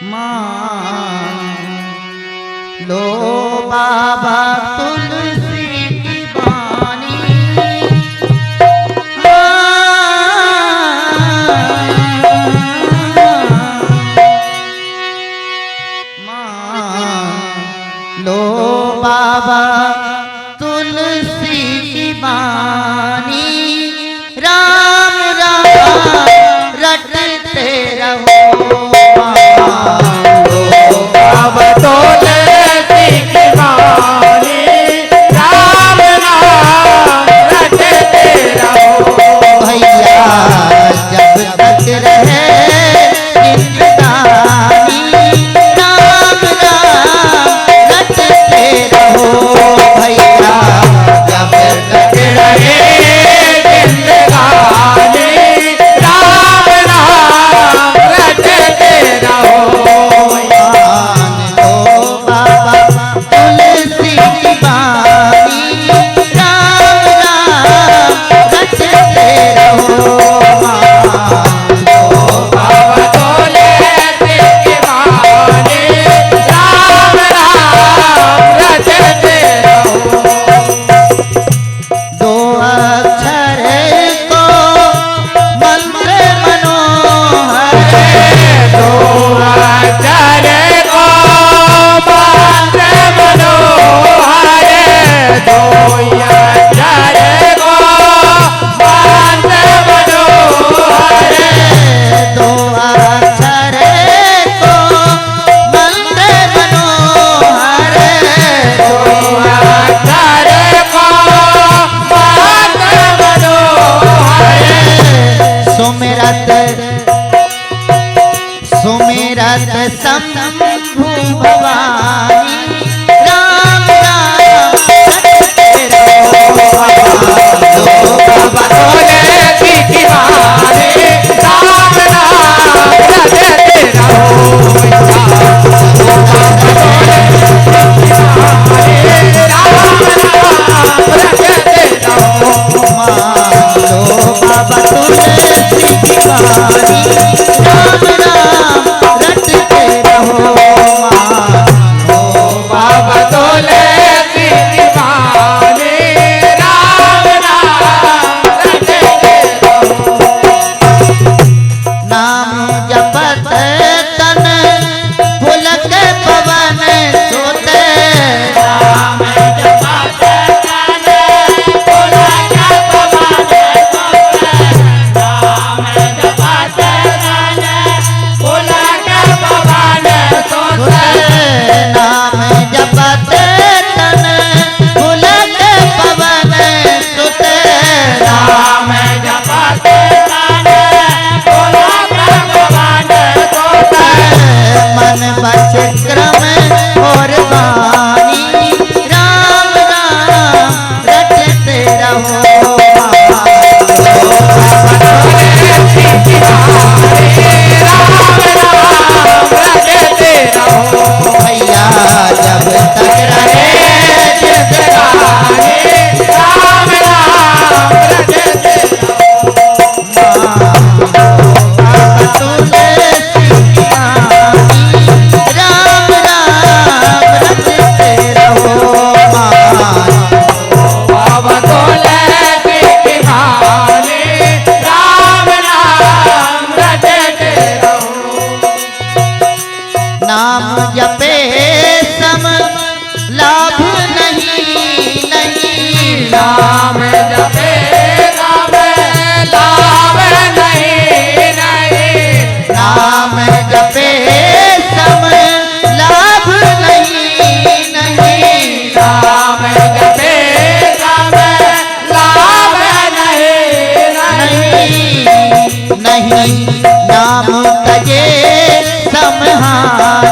मान लो बाबा तुलसी की बानी, मान लो बाबा तुलसी की बानी, राम राम रटते रहो। बाबा तुलसी की बानी, राम नाम रटते रहो। भैया जब तक रहे जिंदगानी, राम राम रटते रहो। भैया जब तक रहे जिंदगानी, राम नाम रटते रहो। मान लो बाबा तुलसी की बानी, राम राम रटते रहो। मान लो बाबा तुलसी की बानी, राम नाम रटते रहो। दो अक्षर को मंत्र मनोहर, दो अक्षर को मंत्र मनोहर, दो अक्षर को मंत्र मनोहर, दो अक्षर को मंत्र मनोहर, दो अक्षर को मंत्र मनोहर। सुमिरत सुमिरत शंभु भवानी, राम राम रटते रहो। बाबा तुलसी की बानी, राम नाम रटते रहो। मान लो बाबा तुलसी की बानी, राम राम रटते रहो। मान लो बाबा तुलसी की बानी, राम नाम रटते रहो। नाम जपत तन पुलक पवन सोते, राम जपत तन पुलक पवन सोते, राम जपत तन पुलक पवन सोते, नाम जपत तन पुलक पवन सुते, राम जपत तन पुलक पवन सोते। मन बच क्रम और वाणी, राम राम रटते रहो। तुलसी की बानी, राम नाम रटते रहो। भैया जब तक रहे जिंदगानी, राम नाम रटते रहो। बाबा तुलसी की बानी, राम राम रटते रहो। बाबा तुलसी की बानी, राम नाम रटते रहो। नाम जपे सम लाभ नहीं नहीं, नाम जपे नाम लाभ नहीं नहीं, नाम जपे सम लाभ नहीं नहीं, नाम जपे नाम लाभ नहीं नहीं, नहीं नहीं, नाम तजे समहानि,